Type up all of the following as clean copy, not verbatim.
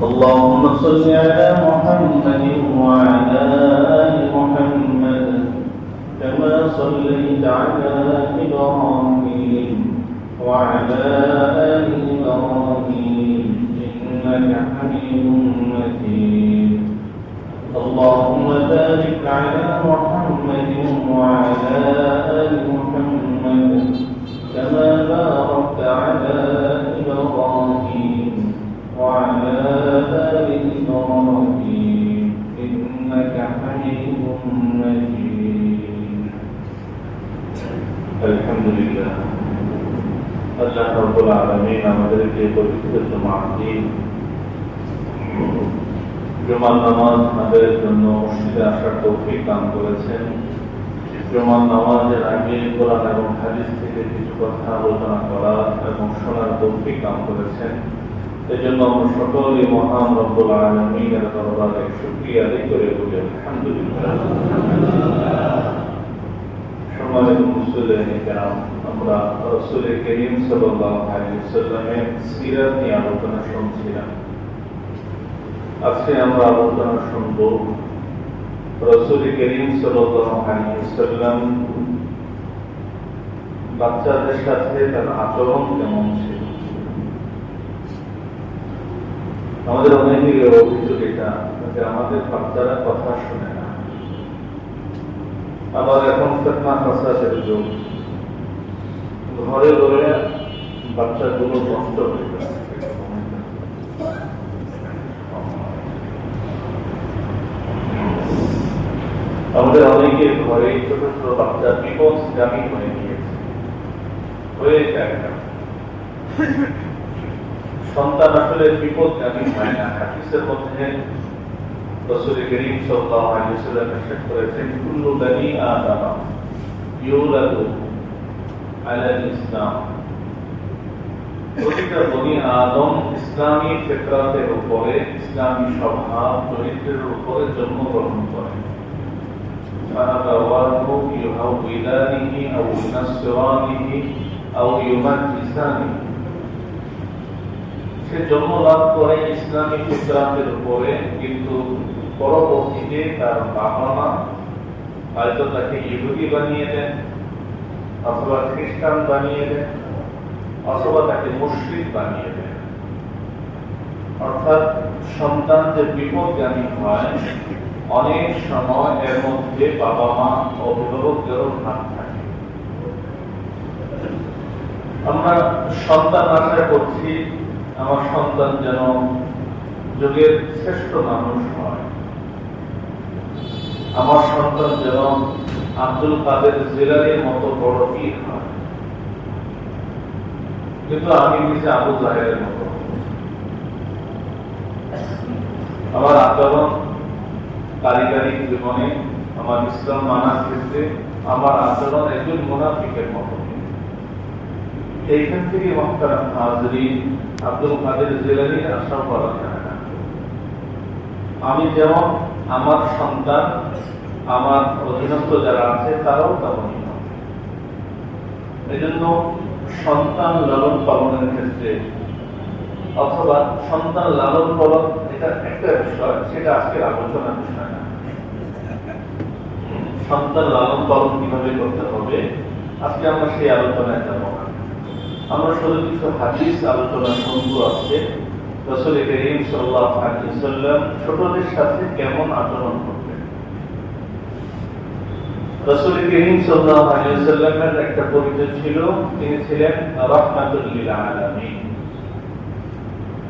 اللهم صل على محمد وعلى آل محمد كما صليت على إبراهيم وعلى آل إبراهيم إنك حميد مجيد. اللهم بارك على محمد وعلى آل محمد كما باركت على إبراهيم وعلى آل إبراهيم إنك حميد مجيد. الحمد لله আল্লাহ রাব্বুল আলামিন আমাদেরকে পবিত্র জুমার দিন জুমার নামাজ আদায়ের জন্য মসজিদে আসার তৌফিক দান করেছেন। জুমার নামাজের আগে কোরআন এবং হাদিস থেকে কিছু কথা আলোচনা করা এবং শোনার তৌফিক দান করেছেন। এজন্য আমরা সকলে মহান রব্বুল আলামিনের দরবারে শুকরিয়া আদায় করে বলি আলহামদুলিল্লাহ। সম্মানিত মুসলিম কিরাম, আমরা রাসূল করিম সাল্লাল্লাহু আলাইহি ওয়াসাল্লামের সিরাত নিয়ে আলোচনা শুনছিলাম। আজকে আমরা আলোচনা শুনব রাসূল করিম সাল্লাল্লাহু আলাইহি ওয়াসাল্লাম বাচ্চাদের সাথে তার আচরণ কেমন ছিল। আমাদের অনেকের অভিযোগ এটা যে আমাদের বাচ্চারা কথা শুনে না, আবার এখন ফিতনা ফাসাদের যুগ, ঘরে ঘরে বাচ্চাগুলো নষ্ট হয়ে যাচ্ছে। আমাদের অনেকের ঘরে ছোট ছোট বাচ্চা বিপদগামী হয়ে গিয়েছে, হয়ে যায় না। সন্তান আসলে বিপদগামী হয় না। হাদিসের মধ্যে রাসূল করিম সাল্লাল্লাহু আলাইহি ওয়াসাল্লাম ইরশাদ করেছেন, কুল্লু বনি আদম ইউলাদু আলাল ইসলাম। প্রতিটা বনি আদম ইসলামী ফিতরাতের উপরে, ইসলামী স্বভাব চরিত্রের উপরে জন্মগ্রহণ করে। ফাআবাওয়াহু ইউহাউইদানিহি আও ইউনাসসিরানিহি আও ইউমাজ্জিসানিহি। সে জন্ম লাভ করে ইসলামী ফিতরাতের উপরে, কিন্তু পরবর্তীতে তার বাবা মা হয়তো তাকে ইহুদি বানিয়ে দেন, অথবা খ্রিস্টান বানিয়ে দেন, অথবা তাকে মুশরিক বানিয়ে দেন। অর্থাৎ সন্তান যে বিপদগামী হয়, অনেক সময় এর মধ্যে বাবা মা অভিভাবকদেরও হাত থাকে। আমরা সন্তান আশা করছি আমার সন্তান যেন যুগের শ্রেষ্ঠ মানুষ হয়, আমার সন্তান যেন আব্দুল কাদের জিলানীর মতো বড় পীর হয়, কিন্তু আমি দিচ্ছি আবু জাহেলের মতো। আমার আচরণ পারিবারিক জীবনে, আমার ইসলাম মানার ক্ষেত্রে আমার আচরণ একজন মুনাফিকের মতো। এইখান থেকে মুহতারাম হাজরিন, আব্দুল কাদের জিলানীর আশা করা যায় না। আমি যেমন, আমার সন্তান, আমার অধীনস্থ যারা আছে তারাও তেমনই হবে। এজন্য সন্তান লালন পালনের ক্ষেত্রে, অথবা সন্তান লালন পালন, এটা একটা বিষয়, সেটা আজকের আলোচনার বিষয় না। সন্তান লালন পালন কিভাবে করতে হবে আজকে আমরা সেই আলোচনায় যাব না। আমরা শুধু কিছু হাদিস আলোচনা শুনবো। আজকে রাসূল করিম সাল্লাল্লাহু আলাইহি ওয়াসাল্লাম ছোটদের সাথে কেমন আচরণ করতেন। রাসূল করিম সাল্লাল্লাহু আলাইহি ওয়াসাল্লামের একটা পরিচয় ছিল, তিনি ছিলেন রাহমাতুল লিল আলামিন।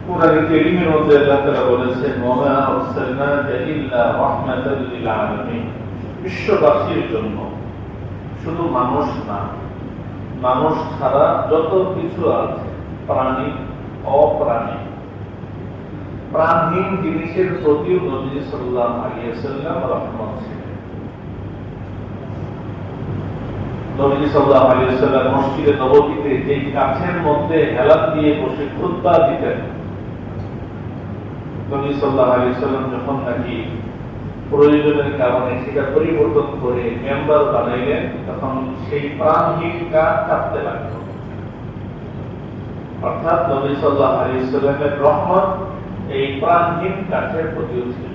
কুরআন কারীমের মধ্যে আল্লাহ তাআলা বলেছেন, ওয়া মা আরসালনাকা ইল্লা রাহমাতাল লিল আলামিন। বিশ্ববাসীর জন্য, শুধু মানুষ না, মানুষ ছাড়া যত কিছু আছে, প্রাণী, অপ্রাণী, প্রাণহীন জিনিসের প্রতিও নবী সাল্লাল্লাহু আলাইহি ওয়াসাল্লাম রহমত ছিলেন। নবী সাল্লাল্লাহু আলাইহি ওয়াসাল্লাম মসজিদে নববীতে যে কাঠের মধ্যে হেলান দিয়ে বসে খুতবা দিতেন, নবী সাল্লাল্লাহু আলাইহি ওয়াসাল্লাম যখন নাকি প্রয়োজনের কারণে সেটা পরিবর্তন করে মেম্বার বানাইলেন, তখন সেই প্রাণহীন কাঠ কাঁপতে লাগলো। অর্থাৎ নবী সাল্লাল্লাহু আলাইহি ওয়াসাল্লামের রহমত এই প্রাণহীন কাঠের প্রতিও ছিল।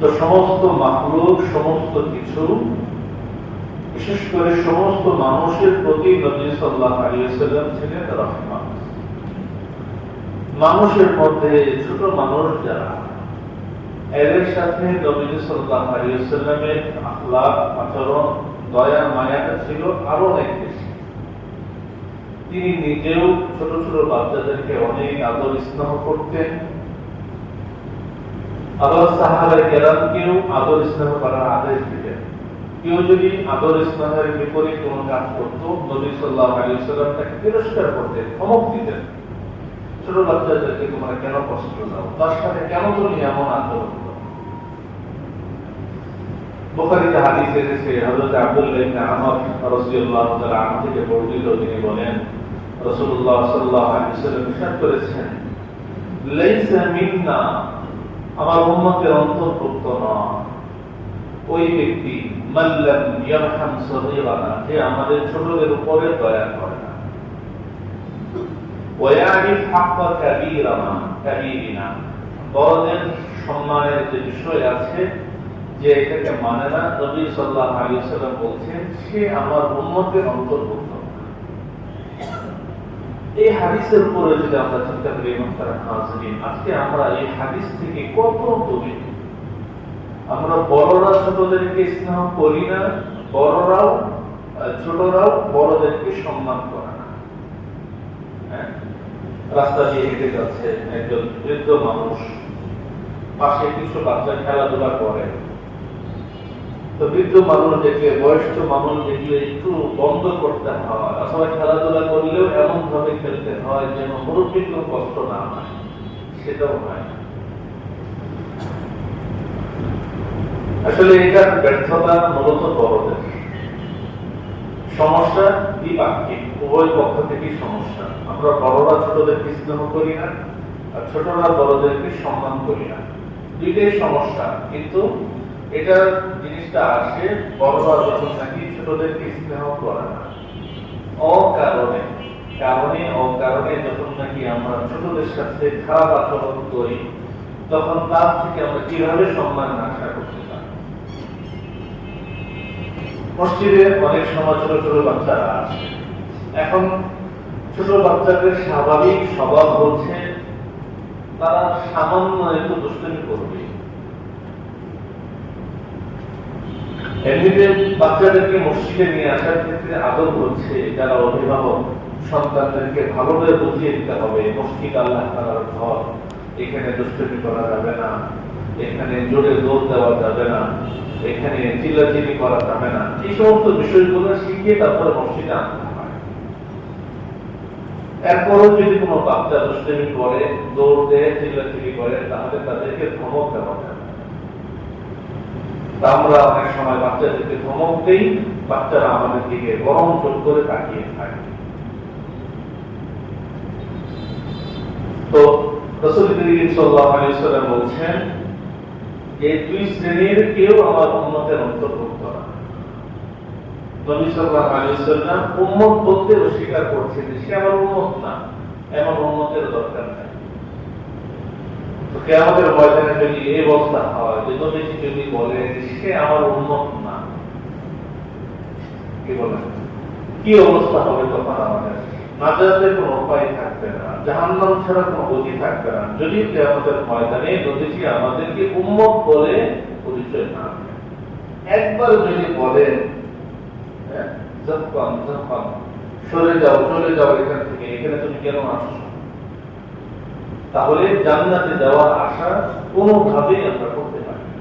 তো সমস্ত মাখলুক, সমস্ত কিছু, বিশেষ করে সমস্ত মানুষের প্রতি নবী সাল্লাল্লাহু আলাইহি ওয়াসাল্লাম ছিলেন রহমত। মানুষের মধ্যে ছোট মানুষ যারা, এদের সাথে নবী সাল্লাল্লাহু আলাইহি ওয়াসাল্লামের আখলাক, আচরণ, দয়া মায়াটা ছিল আরো অনেক বেশি। তিনি নিজেও ছোট ছোট বাচ্চাদেরকে অনেক আদর স্নেহ করতেন, আবার সাহাবায়ে কেরামকেও আদর স্নেহ করার আদেশ দিতেন। কেউ যদি আদর স্নেহের বিপরীত কোন কাজ করত, নবী সাল্লাল্লাহু আলাইহি ওয়াসাল্লাম তাকে তিরস্কার করতেন, ধমক দিতেন। ছোট বাচ্চাদেরকে তোমরা কেন কষ্ট দাও, তার সাথে কেন তুমি এমন আচরণ করো? বুখারীতে হাদিস এসেছে, হযরত আব্দুল্লাহ ইবনে আমর রাদিয়াল্লাহু তাআলা আনহু থেকে বর্ণিত, তিনি বলেন রাসূলুল্লাহ সাল্লাল্লাহু আলাইহি ওয়াসাল্লাম ইরশাদ করেছেন, লাইসা মিন্না, আমার উম্মতের অন্তর্ভুক্ত নয় ওই ব্যক্তি মাল্লাম ইয়ারহাম সগীরানা, যে আমাদের ছোটদের উপরে দয়া করে না, ওয়া ইয়ারিফ হাক্কা কাবীরিনা, বড়দের সম্মানের যে বিষয় আছে, যে এটাকে মানে না, নবী সাল্লাল্লাহু আলাইহি ওয়াসাল্লাম বলছেন সে আমার উম্মতের অন্তর্ভুক্ত। এই হাদিসের উপরে যদি আমরা চিন্তা করি, আজকে আমরা এই হাদিস থেকে কত দূরে। আমরা বড়রা ছোটদেরকে স্নেহ করি না, ছোটরাও বড়দেরকে সম্মান করে না। রাস্তা দিয়ে হেঁটে যাচ্ছে একজন বৃদ্ধ মানুষ, পাশে কিছু বাচ্চা খেলাধুলা করে, তো বৃদ্ধ মানুষ দেখলে, বয়স্ক মানুষ দেখলে একটু বন্ধ করতে হয়, অথবা খেলাধুলা করলেও এমন ভাবে খেলতে হয় যেন মুরব্বীর কোনো কষ্ট না হয়, সেটাও হয় না। আসলে এটার ব্যর্থতা মূলত বড়দের। সমস্যা দ্বিপাক্ষিক, উভয় পক্ষ থেকেই সমস্যা। আমরা বড়রা ছোটদেরকে স্নেহ করি না, আর ছোটরা বড়দেরকে সম্মান করি না, দুইটাই সমস্যা। কিন্তু এটা জিনিসটা আসে বড়রা যখন নাকি ছোটদেরকে স্নেহ করে না, অকারণে যখন নাকি আমরা ছোটদের সাথে খারাপ আচরণ করি, তখন তার থেকে আমরা কিভাবে সম্মান আশা করতে পারি? মসজিদে অনেক সময় ছোট ছোট বাচ্চারা আছে, এখন ছোট বাচ্চাদের স্বাভাবিক স্বভাব হচ্ছে তারা সামান্য একটু দুষ্টামি করবে। এমনিতে বাচ্চাদেরকে মসজিদে নিয়ে আসার ক্ষেত্রে আদব হচ্ছে, যারা অভিভাবক সন্তানদেরকে ভালোভাবে বুঝিয়ে দিতে হবে, মসজিদ আল্লাহ তাআলার ঘর, এখানে দুষ্টামি করা যাবে না, এখানে জোরে দৌড় দেওয়া যাবে না, এখানে চিল্লাচিল্লি করা যাবে না। এই সমস্ত বিষয়গুলো শিখিয়ে তারপরে মসজিদে আনতে হয়। এরপরও যদি কোনো বাচ্চা দুষ্টামি করে, দৌড় দেয়, চিল্লাচিল্লি করে, তাহলে তাদেরকে ধমক দেওয়া যাবে। আমরা অনেক সময় বাচ্চাদেরকে ধমক দেই, বাচ্চারা আমাদের দিকে গরম চোখ করে তাকিয়ে থাকে। তো রাসূল করিম সাল্লাল্লাহু আলাইহি ওয়াসাল্লাম বলছেন, এই দুই শ্রেণীর কেউ আমার উম্মতের অন্তর্ভুক্ত না। নবী সাল্লাল্লাহু আলাইহি ওয়াসাল্লাম উম্মত বলতে অস্বীকার করছেন যে সে আমার উম্মত না, এমন উম্মতের দরকার নেই। তো কিয়ামতের ময়দানে যদি এই অবস্থা হয় যে নবীজি যদি বলে সে আমার উম্মত না, কি বলেন, কি অবস্থা হবে তখন? আমাদের নাজাতের কোনো উপায় থাকবে না, জাহান্নাম ছাড়া কোনো গতি থাকবে না, যদি কিয়ামতের ময়দানে নবীজি আমাদেরকে উম্মত বলে পরিচয় না দেন। একবার যদি বলেন সরে যাও, চলে যাও এখান থেকে, এখানে তুমি কেন আসছো, তাহলে জান্নাতে যাওয়ার আশা কোনোভাবেই আমরা করতে পারি না।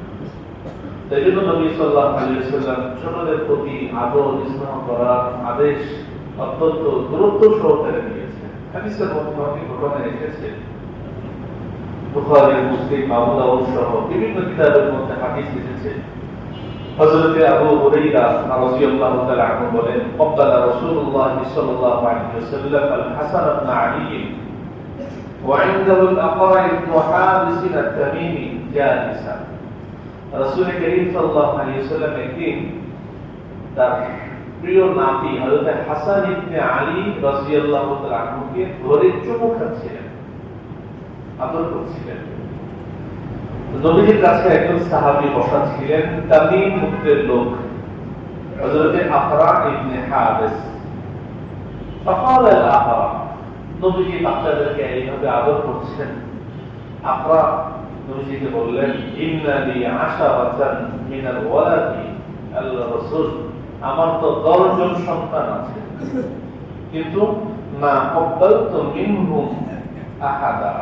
তাই জন্য নবী সাল্লাল্লাহু আলাইহি ওয়াসাল্লাম ছোটদের প্রতি আদর স্নেহ করার আদেশ অত্যন্ত গুরুত্ব সহকারে দিয়েছেন। হাদিসের মধ্যে অনেক ঘটনা এসেছে, বুখারী, মুসলিম, আবু দাউদ সহ বিভিন্ন কিতাবের মধ্যে হাদিস এসেছে। হযরত আবু হুরায়রা রাদিয়াল্লাহু তাআলা আনহু বলেন, ক্বালা রাসূলুল্লাহ সাল্লাল্লাহু আলাইহি ওয়াসাল্লাম আল হাসান ইবনে আলী وعنده الأقرع بن حابس التميمي جالسا। রাসূল করিম সাল্লাল্লাহু আলাইহি ওয়াসাল্লাম একদিন তার প্রিয় নাতি হযরত হাসান ইবনে আলী রাদিয়াল্লাহু তাআলা আনহুকে ধরে চুমু খাচ্ছিলেন, আদর করছিলেন। নবীজির কাছে একজন সাহাবী বসা ছিলেন, তামিম গোত্রের লোক, হযরত আকরা ইবনে হাবিস। فقال الآخر, নবীজি বাচ্চাদেরকে এইভাবে আদর করছেন। আকরা নবীজিকে বললেন, ইন্না লি আশারাতান মিনাল ওয়ালাদি, আল্লাহ রাসূল, আমার তো 10 জন সন্তান আছে, কিন্তু মা কব্বালতু মিনহুম আহাদা,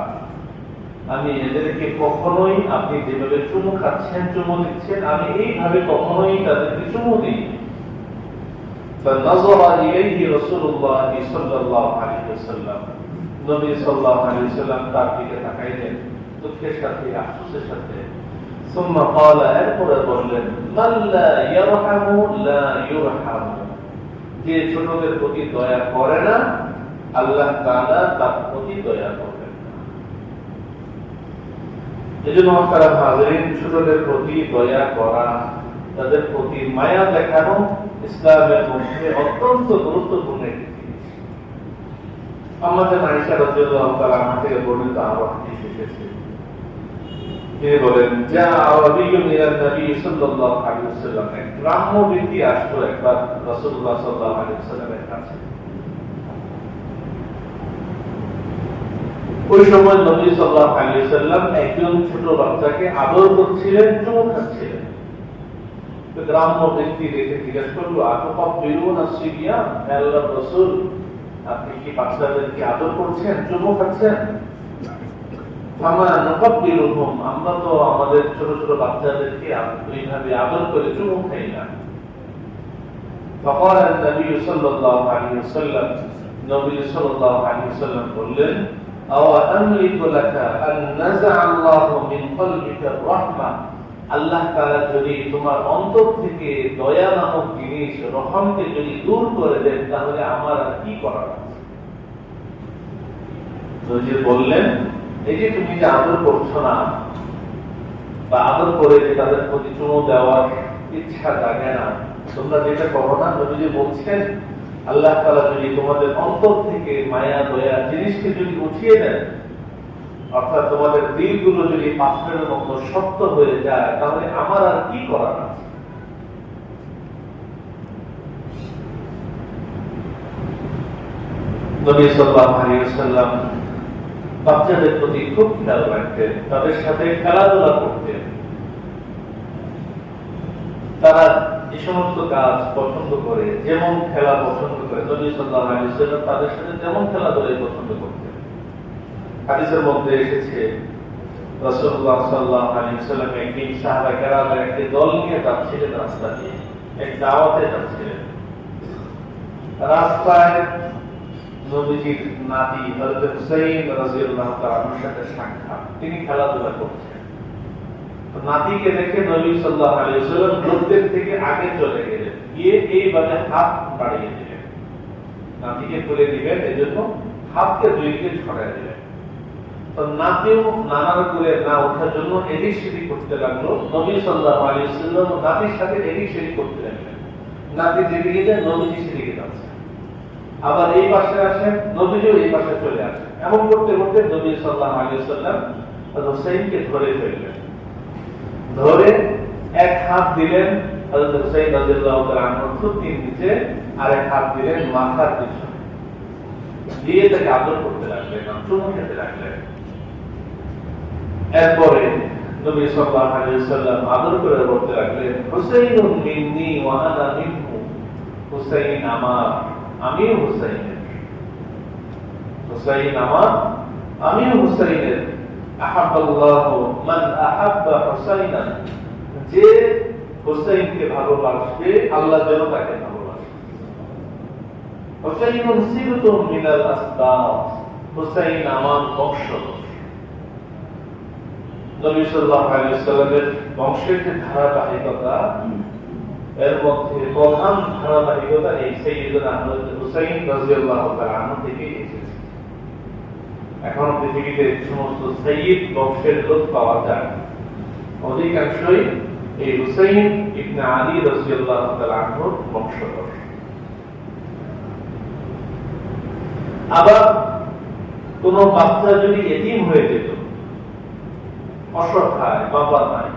আমি এদেরকে কখনোই, আপনি যেভাবে চুমু খাচ্ছেন, চুমু দিচ্ছেন, আমি এইভাবে কখনোই তাদেরকে চুমু দিই। فنظر إليه رسول الله صلى الله عليه وسلم, নবী সাল্লাল্লাহু আলাইহি ওয়াসাল্লাম তার দিকে তাকাইলেন দুঃখের সাথে, আফসোসের সাথে। ثم قال, এরপরে বললেন, মান লা ইয়ারহামু লা ইউরহামু, যে ছোটদের প্রতি দয়া করে না, আল্লাহ তাআলা তার প্রতি দয়া করবেন না। এজন্য আপনারা হাজিরিন, ছোটদের প্রতি দয়া করা, তাদের প্রতি মায়া দেখানো ইসলামের মধ্যে অত্যন্ত গুরুত্বপূর্ণ একটি জিনিস। আমাদের আয়েশা রাদিয়াল্লাহু তাআলা আনহা থেকে বর্ণিত আরো হাদিস এসেছে, তিনি বলেন, যা আরাবিয়্যুন ইলা নবী সাল্লাল্লাহু আলাইহি ওয়াসাল্লাম, এক গ্রাম্য ব্যক্তি আসলো একবার রাসূলুল্লাহ সাল্লাল্লাহু আলাইহি ওয়াসাল্লামের কাছে। ওই সময় নবী সাল্লাল্লাহু আলাইহি ওয়াসাল্লাম একজন ছোট বাচ্চাকে আদর করছিলেন, চুমু খাচ্ছিলেন। গ্রাম্য ব্যক্তি দেখে জিজ্ঞেস করলো, আতুকাব্বিরুন আস-সিবিয়ান, হে আল্লাহর রাসূল, আপনি কি বাচ্চাদেরকে আদর করছেন, চুমু খাচ্ছেন? ফামা নুকাব্বিরুহুম, আমরা তো আমাদের ছোট ছোট বাচ্চাদেরকে এইভাবে আদর করে চুমু খাই না। فقال النبي صلى الله عليه وسلم, নবী সাল্লাল্লাহু আলাইহি ওয়াসাল্লাম বললেন, আও আমলিকু লাকা আন নাযা আল্লাহু মিন কলবিকা রাহমা, আল্লাহ তাআলা যদি তোমার অন্তর থেকে দয়া নামক জিনিস, রহমকে যদি দূর করে দেন, তাহলে আমার আর কি করার আছে? নবী বললেন, এই যে তুমি যে আদর করছো না, বা আদর করে যে তাদের প্রতি চুমু দেওয়ার ইচ্ছা জাগে না, তোমরা যেটা করো না, নবী বলছেন, আল্লাহ তাআলা যদি তোমাদের অন্তর থেকে মায়া দয়া জিনিসকে যদি উঠিয়ে দেন, অর্থাৎ তোমাদের দিলগুলো যদি পাথরের মতো শক্ত হয়ে যায়, তাহলে আমার আর কি করার আছে? নবী সাল্লাল্লাহু আলাইহি ওয়াসাল্লাম বাচ্চাদের প্রতি খুব খেয়াল রাখতেন, তাদের সাথে খেলাধুলা করতেন। তারা যে সমস্ত কাজ পছন্দ করে, যেমন খেলা পছন্দ করে, নবী সাল্লাল্লাহু আলাইহি ওয়াসাল্লাম তাদের সাথে তেমন খেলাধুলা পছন্দ করতেন। হাদিসের মধ্যে এসেছে, রাসূলুল্লাহ সাল্লাল্লাহু আলাইহি ওয়াসাল্লাম একদিন সাহাবা কেরামের একটি দল নিয়ে যাচ্ছিলেন, রাস্তা দিয়ে এক দাওয়াতে যাচ্ছিলেন। রাস্তায় নবীজির নাতি হযরত হুসাইন রাদিয়াল্লাহু তাআলা আনহুর সাথে সাক্ষাৎ, তিনি খেলাধুলা করছেন। নাতিকে দেখে নবী সাল্লাল্লাহু আলাইহি ওয়াসাল্লাম লোকদের থেকে আগে চলে গেলেন, গিয়ে এইভাবে হাত বাড়িয়ে দিলেন, নাতিকে তুলে দিবেন, এজন্য হাতকে দুই দিকে ছড়ায় দিলেন। তো নাতিও নানার করে না ওঠার জন্য এদিক সেদিক করতে লাগলো। নবী সাল্লাল্লাহু আলাইহি ওয়াসাল্লাম নাতির সাথে এদিক সেদিক করতে লাগলেন। নাতি যেদিকে যায় নবীজি সেদিকে যাচ্ছে, আবার এই পাশে আসেন, নবীজিও এই পাশে চলে আসেন। এমন করতে করতে নবী সাল্লাল্লাহু আলাইহি ওয়াসাল্লাম হুসাইনকে ধরে ফেললেন। ধরে এক হাত দিলেন হযরত হুসাইন রাদিয়াল্লাহু তাআলা আনহুর থুতনির নিচে, আর এক হাত দিলেন মাথার পিছনে, দিয়ে তাকে আদর করতে লাগলেন, চুমু খেতে লাগলেন। এরপরে নবী সাল্লাল্লাহু আলাইহি ওয়াসাল্লাম আদর করে বলতে লাগলেন, হুসাইনুন মিন্নি ওয়া আনা মিনহু, হুসাইন আমার, আমিও হুসাইনের। হুসাইন আমার, আমিও হুসাইনের। আহাব্বাল্লাহু মান আহাব্বা হুসাইনান, যে হুসাইনকে ভালোবাসবে, আল্লাহ যেন তাকে ভালোবাসে। হুসাইনুন সিবতুম মিনাল আসবাত, হুসাইন আমার বংশধর। নবী সাল্লাল্লাহু আলাইহি ওয়াসাল্লামের বংশের যে ধারাবাহিকতা, এর মধ্যে প্রধান ধারাবাহিকতা এই সাইয়্যিদুনা হুসাইন রাদিয়াল্লাহু তাআলা আনহু থেকে এসেছে। এখন পৃথিবীতে সমস্ত সাইয়্যিদ বংশের লোক পাওয়া যায়, অধিকাংশই এই হুসাইন ইবনে আলী রাদিয়াল্লাহু তাআলা আনহুর বংশধর। আবার কোন বাচ্চা যদি এতিম হয়ে যেত, অসহায়, বাবা নাই,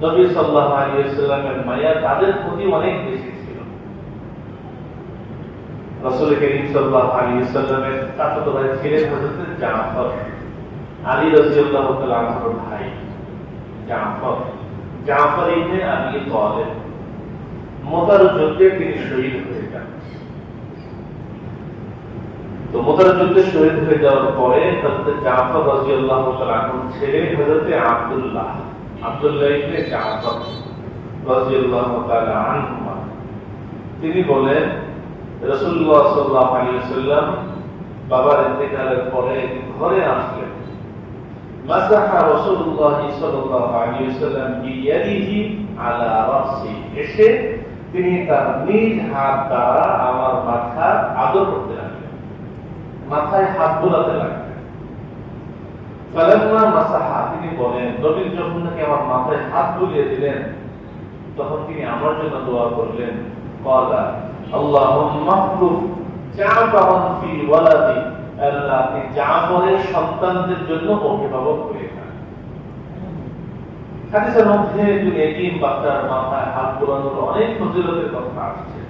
নবী সাল্লাল্লাহু আলাইহি ওয়াসাল্লামের মায়া তাদের প্রতি অনেক বেশি ছিল। রাসূল করিম সাল্লাল্লাহু আলাইহি ওয়াসাল্লামের চাচাতো ভাই ছিলেন হযরত জাফর, আলী রাদিয়াল্লাহু তাআলা আনহুর ভাই জাফর, জাফর ইবনে আবি তালিব। মুতার যুদ্ধে তিনি শহীদ হয়ে যান। তো মুতার যুদ্ধে শহীদ হয়ে যাওয়ার পরে হযরত জাফর রাদিয়াল্লাহু তাআলা আনহুর ছেলে হযরত আব্দুল্লাহ ইবনে জাফর রাদিয়াল্লাহু তাআলা আনহু তিনি বলেন, রাসূলুল্লাহ সাল্লাল্লাহু আলাইহি ওয়াসাল্লাম বাবার ইন্তেকালের পরে ঘরে আসলেন। মাসাহা রাসূলুল্লাহ সাল্লাল্লাহু আলাইহি ওয়াসাল্লাম বিয়াদিহি আলা রাসি, এসে তিনি তার নিজ হাত দ্বারা আমার মাথা আদর করতে লাগলেন, মাথায় হাত বোলাতে লাগলেন। ফালাম্মা মাসাহা, তিনি বলেন নবী যখন নাকি আমার মাথায় হাত বুলিয়ে দিলেন, তখন তিনি আমার জন্য দোয়া করলেন। ক্বালা আল্লাহুম্মা খলুফ জাফরান ফি ওয়ালাদি, আল্লাহ আপনি জাফরের সন্তানদের জন্য অভিভাবক হয়ে যান। হাদিসের মধ্যে একজন এতিম বাচ্চার মাথায় হাত বোলানোর অনেক ফজিলতের কথা আসছে।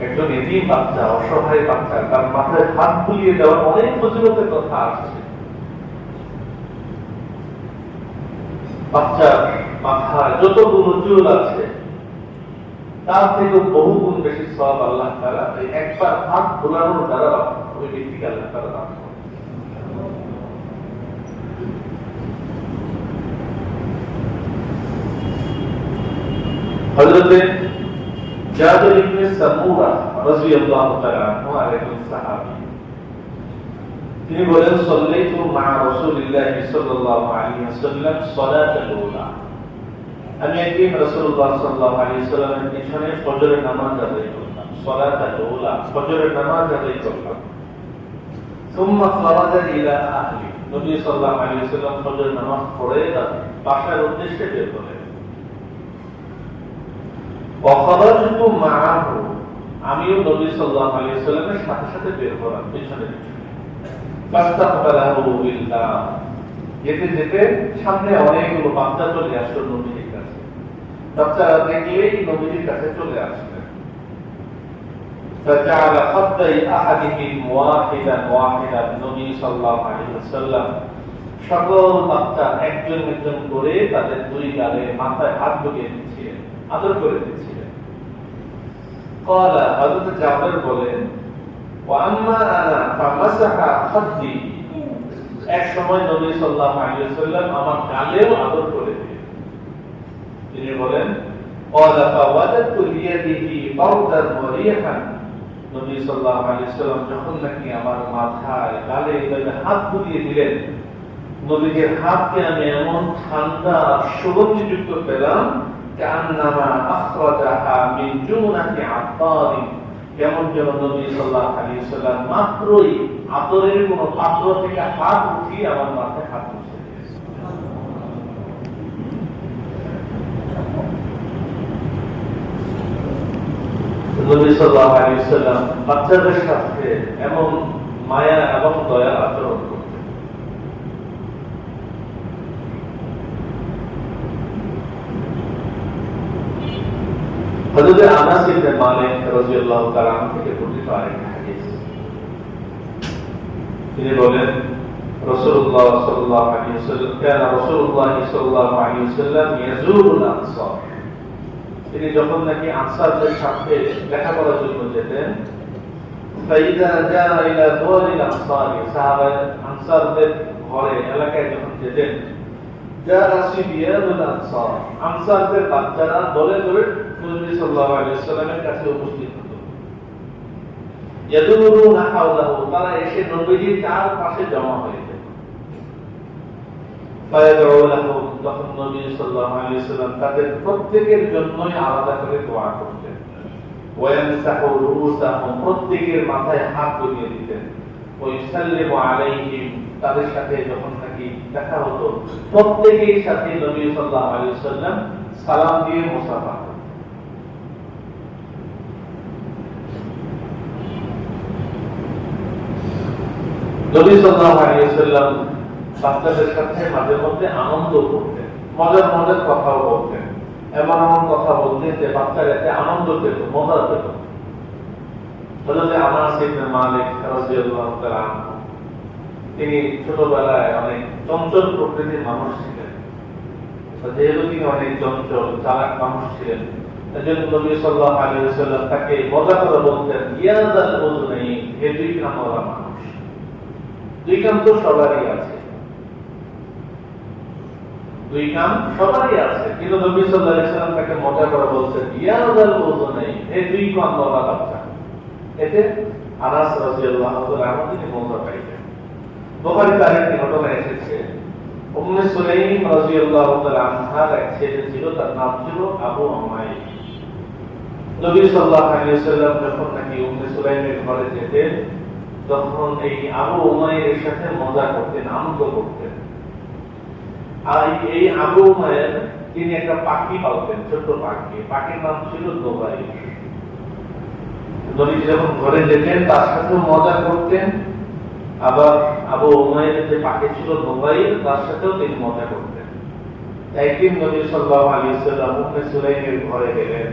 একজন এতিম বাচ্চা, অসহায় বাচ্চা, তার মাথায় হাত বুলিয়ে দেওয়ার অনেক ফজিলতের কথা আসছে। বাচ্চার মাথায় যতগুলো চুল আছে তার থেকে বহু গুণ বেশি সওয়াব আল্লাহ তাআলা এই একবার হাত বোলানোর দ্বারা ওই ব্যক্তিকে আল্লাহ তাআলা দান করেন। হযরত জাবির ইবনে সামুরা রাদিয়াল্লাহু তাআলা আনহু আরেকজন সাহাবী, তিনি বলেন সাল্লাইতু মা রাসূলিল্লাহ সাল্লাল্লাহু আলাইহি ওয়াসাল্লাম সালাতাল উলা, আমি একদিন রাসূলুল্লাহ সাল্লাল্লাহু আলাইহি ওয়াসাল্লামের পিছনে ফজরের নামাজ আদায় করলাম, সালাতাল উলা, ফজরের নামাজ আদায় করলাম। সুম্মা খারাজা ইলা আহলি, নবী সাল্লাল্লাহু আলাইহি ওয়াসাল্লাম ফজরের নামাজ পড়ে বাসার উদ্দেশ্যে বের হলেন। ওয়া খারাজতু মাআহু, আমিও নবী সাল্লাল্লাহু আলাইহি ওয়াসাল্লামের সাথে সাথে বের হলাম পিছনে পিছনে। ফাস্তাকবালাহু বিল্লাহ, যেতে যেতে সামনে অনেকগুলো বাচ্চা চলে আসলো নবীর কাছে। বাচ্চারা দেখলেই নবীর কাছে চলে আসলেন। ফাজাআলা খাদ্দাই আহাদিহিম ওয়াহিদান ওয়াহিদান, নবী সাল্লাল্লাহু আলাইহি ওয়াসাল্লাম সকল বাচ্চা একজন একজন করে তাদের দুই গালে মাথায় হাত বুলিয়ে দিচ্ছিলেন, আদর করে দিচ্ছিলেন। ক্বালা, হযরত জাবের বলেন, ওয়া আম্মা আনা ফামাসাহা খাদ্দি, এক সময় নবী সাল্লাল্লাহু আলাইহি ওয়াসাল্লাম আমার গালেও আদর করে দিলেন। তিনি বলেন, ক্বালা ফাওয়াদাতু বিয়াদিহি বারদান ওয়া রিহান, নবী সাল্লাল্লাহু আলাইহি ওয়াসাল্লাম যখন নাকি আমার মাথায় গালে এভাবে হাত বুলিয়ে দিলেন, নবীর হাতকে আমি এমন ঠান্ডা সুগন্ধিযুক্ত পেলাম, কান্নামা আখরাজাহা মিন জুনাতি আতারি, কেমন যেন নবী সাল্লাল্লাহু আলাইহি ওয়াসাল্লাম মাত্রই আতরের কোন পাত্র থেকে হাত উঠিয়ে আমার মাথায় হাত বসিয়ে দিয়েছেন। নবী সাল্লাল্লাহু আলাইহি ওয়াসাল্লাম বাচ্চাদের সাথে এমন মায়া এবং দয়ার আচরণ করতেন। হযরত আনাস ইবনে মালিক রাদিয়াল্লাহু তাআলা আনহু থেকে বর্ণিত আরেকটি হাদিস, তিনি বলেন, রাসূলুল্লাহ সাল্লাল্লাহু আলাইহি ওয়াসাল্লাম কানা রাসূলুল্লাহ সাল্লাল্লাহু আলাইহি ওয়াসাল্লাম ইয়াজুরুল আনসার, তিনি যখন নাকি আনসারদের সাথে দেখা করার জন্য যেতেন, ফাইদা জাআ ইলা দুয়ারিল আনসারি, সাহাবা আনসারদের ঘরে এলাকায় যখন যেতেন, যারা সিবিয়াতুল আনসার, আনসারদের বাচ্চারা দলে দলে নবী সাল্লাল্লাহু আলাইহি ওয়াসাল্লামের কাছে উপস্থিত হতো। ইয়াদুরুনা হাওলাহু, তারা এসে নবীজির চারপাশে জমা হয়ে যেত। ফায়াদউ লাহুম, তখন নবী সাল্লাল্লাহু আলাইহি ওয়াসাল্লাম তাদের প্রত্যেকের জন্যই আলাদা করে দোয়া করতেন। ওয়ায়ামসাহু রুউসাহুম, প্রত্যেকের মাথায় হাত বুলিয়ে দিতেন। ওয়া ইউসাল্লিমু আলাইহিম, তাদের সাথে যখন নাকি দেখা হতো প্রত্যেকের সাথে নবী সাল্লাল্লাহু আলাইহি ওয়াসাল্লাম সালাম দিয়ে মুসাফা করতেন। নবী সাল্লাল্লাহু আলাইহি ওয়াসাল্লাম বাচ্চাদের সাথে মাঝে মধ্যে আনন্দ করতেন, মজার মজার কথাও বলতেন, এমন এমন কথা বলতেন যে বাচ্চারা এতে আনন্দ পেত, মজা পেত। হযরত আনাস ইবনে মালিক রাদিয়াল্লাহু তাআলা আনহু, তিনি ছোটবেলায় অনেক চঞ্চল প্রকৃতির মানুষ ছিলেন। যেহেতু তিনি অনেক চঞ্চল চালাক মানুষ ছিলেন, এজন্য নবী সাল্লাল্লাহু আলাইহি ওয়াসাল্লাম তাকে মজা করে বলতেন, ইয়া যাল উযুনাইন, হে দুই কানওয়ালা মানুষ। দুই কান তো সবারই আছে, দুই কান সবারই আছে, কিন্তু নবী সাল্লাল্লাহু আলাইহি ওয়াসাল্লাম তাকে মজা করে বলতেন, ইয়া যাল উযুনাইন, হে দুই কানওয়ালা বাচ্চা। এতে আনাস রাদিয়াল্লাহু তাআলা আনহু তিনি মজা পাইতেন। বুখারীতে আরেকটি ঘটনা এসেছে, উম্মে সুলাইম রাদিয়াল্লাহু তাআলা আনহার এক ছেলে ছিল, তার নাম ছিল আবু উমাইর। নবী সাল্লাল্লাহু আলাইহি ওয়াসাল্লাম যখন নাকি উম্মে সুলাইমের ঘরে যেতেন, তখন এই আবু উমাইরের সাথে মজা করতেন, আনন্দ করতেন। আর এই আবু উমাইর তিনি একটা পাখি পালতেন, ছোট পাখি, পাখির নাম ছিল দোবাই। নবী যখন ঘরে যেতেন তার সাথে মজা করতেন, আবার আবু উমাইরের যে পাখি ছিল দোবাই, তার সাথেও তিনি মজা করতেন। একদিন নবী সাল্লাল্লাহু আলাইহি ওয়াসাল্লাম উম্মে সুলাইমের ঘরে গেলেন,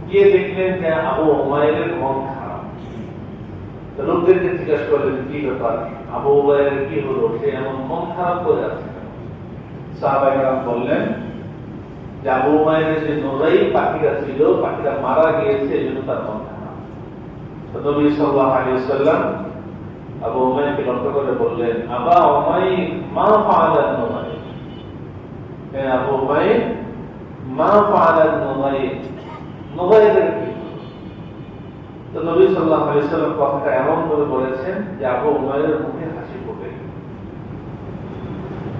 গিয়ে দেখলেন যে আবু উমাইরের মন খারাপ। লোকদেরকে জিজ্ঞাসা করলেন, কি ব্যাপার, আবু উমাইরের কি হলো, সে এমন মন খারাপ করে আছে? সাহাবায়ে কেরাম বললেন যে আবু উমাইরের যে নোরাই পাখিটা ছিল, পাখিটা মারা গিয়েছে, এজন্য তার মন খারাপ। নবী সাল্লাল্লাহু আলাইহি ওয়াসাল্লাম আবু উমাইরকে লক্ষ্য করে বললেন, আবা উমাইর মা ফাআলাত নোরাই, হে আবু উমাইর মা ফাআলাত নোরাই, নোরাইয়ের কি? তো নবী সাল্লাল্লাহু আলাইহি ওয়াসাল্লাম কথাটা এমন করে বলেছেন যে আবু উমাইরের মুখে হাসি ফুটে গেল।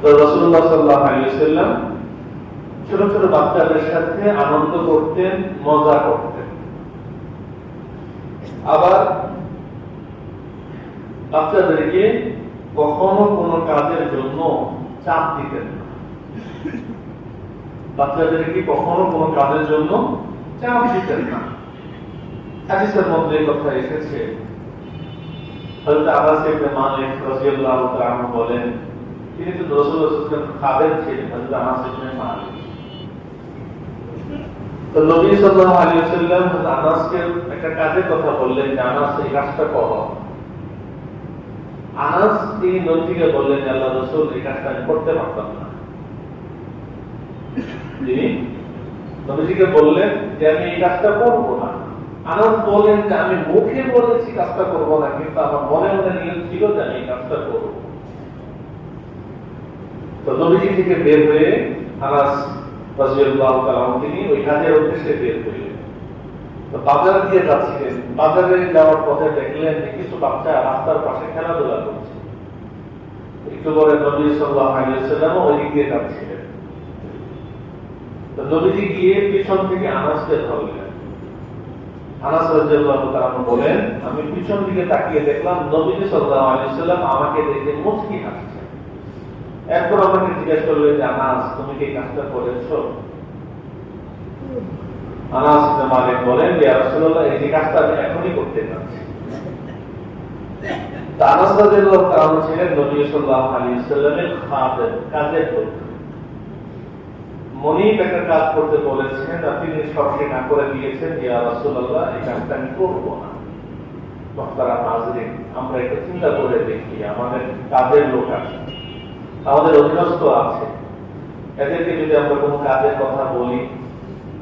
তো রাসূলুল্লাহ সাল্লাল্লাহু আলাইহি ওয়াসাল্লাম ছোট ছোট বাচ্চাদের সাথে আনন্দ করতেন, মজা করতেন। আবার বাচ্চাদেরকে কখনো কোনো কাজের জন্য চাপ দিতেন না, বাচ্চাদেরকে কখনো কোনো কাজের জন্য চাপ দিতেন না। হাদিসের মধ্যে কথা এসেছে, হযরত আনাস ইবনে মালিক রাদিয়াল্লাহু তাআলা আনহু বলেন, তিনি তো রাসূলুল্লাহ সাল্লাল্লাহু আলাইহি ওয়াসাল্লাম খাদেম ছিলেন, হযরত আনাস ইবনে মালিক। তো নবী সাল্লাল্লাহু আলাইহি ওয়াসাল্লাম হযরত আনাসকে একটা কাজের কথা বললেন যে আনাস এই কাজটা করো। আনাস তিনি নবীকে বললেন, আল্লাহর রাসূল এই কাজটা আমি করতে পারতাম না। তিনি নবীকে বললেন যে আমি এই কাজটা করব না। আনাস বলেন যে আমি মুখে বলেছি কাজটা করব না, কিন্তু আমার মনে মনে নিয়ত ছিল যে আমি এই কাজটা করব। তো নবীজি থেকে বের হয়ে আনাস রাদিয়াল্লাহু তাআলা তিনি ওই কাজের উদ্দেশ্যে বের হলেন। তো বাজার দিয়ে যাচ্ছিলেন, বাজারে যাওয়ার পথে দেখলেন যে কিছু বাচ্চা রাস্তার পাশে খেলাধুলা করছে। একটু পরে নবী সাল্লাল্লাহু আলাইহি ওয়াসাল্লাম ওই দিক দিয়ে যাচ্ছিলেন। তো নবীজি গিয়ে পিছন থেকে আনাসকে ধরলেন। আনাস রাদিয়াল্লাহু তাআলা বলেন, আমি পিছন দিকে তাকিয়ে দেখলাম নবী সাল্লাল্লাহু আলাইহি ওয়াসাল্লাম আমাকে দেখে মুচকি হাসছেন। এরপর আমাকে জিজ্ঞাসা করলেন যে আনাস, তুমি কি কাজটা করেছো? আনাস ইবনে মালিক বলেন, ইয়া রাসূলুল্লাহ, এই কাজটা আমি এখনই করতে চাচ্ছি। তা আনাস রাদিয়াল্লাহু তাআলা ছিলেন নবী সাল্লাল্লাহু আলাইহি ওয়াসাল্লামের খাদেম, কাজের লোক। মনিব একটা কাজ করতে বলেছেন আর তিনি সরাসরি না করে দিয়েছেন, ইয়া রাসূলুল্লাহ, এই কাজটা আমি করব না। মুহতারাম হাজরিন, আমরা একটু চিন্তা করে দেখি, আমাদের কাজের লোক আছে, আমাদের অধীনস্থ আছে, এদেরকে যদি আমরা কোনো কাজের কথা বলি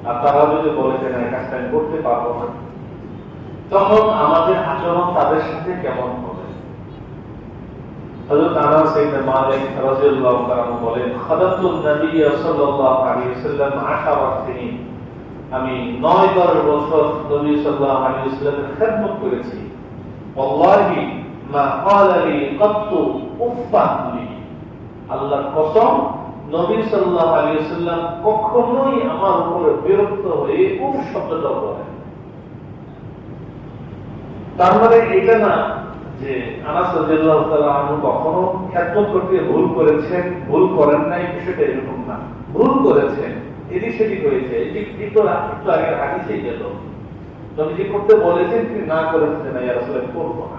আর তারা যদি বলে যে না এই কাজটা আমি করতে পারবো না, তখন আমাদের আচরণ তাদের সাথে কেমন হবে? হযরত আনাস ইবনে মালিক রাদিয়াল্লাহু তাআলা বলেন, খাদাতুন নবী সাল্লাল্লাহু আলাইহি ওয়াসাল্লাম 10 সিনিন, আমি 9-10 বছর নবী সাল্লাল্লাহু আলাইহি ওয়াসাল্লামের খিদমত করেছি। ওয়াল্লাহি মা ক্বালা লি ক্বাত্তু উফফান লি, আল্লাহর কসম, নবী সাল্লাল্লাহু আলাইহি ওয়াসাল্লাম কখনোই আমার উপরে বিরক্ত হয়ে উফ শব্দটা বলেন। তার মানে এটা না যে আনাস রাদিয়াল্লাহু তাআলা আনহু কখনো খিদমত করতে ভুল করেছেন, ভুল করেন নাই, বিষয়টা এরকম না। ভুল করেছেন, এদিক সেদিক হয়েছে, একটু আগে হাদিসেই গেল, নবীজি করতে বলেছেন, তিনি না করেছেন, ইয়া রাসূলুল্লাহ করব না।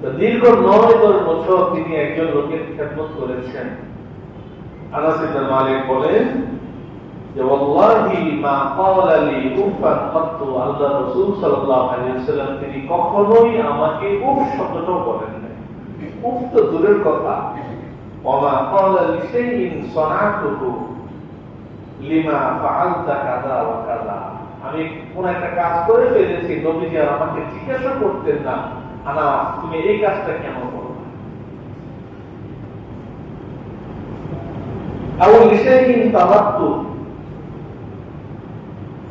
তো দীর্ঘ 9-10 বছর তিনি একজন লোকের খেদমত করেছেন। আনাস ইবনে মালিক বলেন যে ওয়াল্লাহি মা ক্বালা লি উফান কাত্তু, আল্লাহ রাসূল সাল্লাল্লাহু আলাইহি ওয়াসাল্লাম তিনি কখনোই আমাকে উফ শব্দটাও বলেন নাই। উফ তো দূরের কথা, ওয়া মা ক্বালা লি শাইইন সানাতুহু লিমা ফাআলতা কাযা ওয়া কাযা, আমি কোন একটা কাজ করে ফেলেছি, নবীজি আর আমাকে জিজ্ঞাসা করতেন না আনাস তুমি এই কাজটা কেন করো, আও লি শাইইন তাওয়াক্তু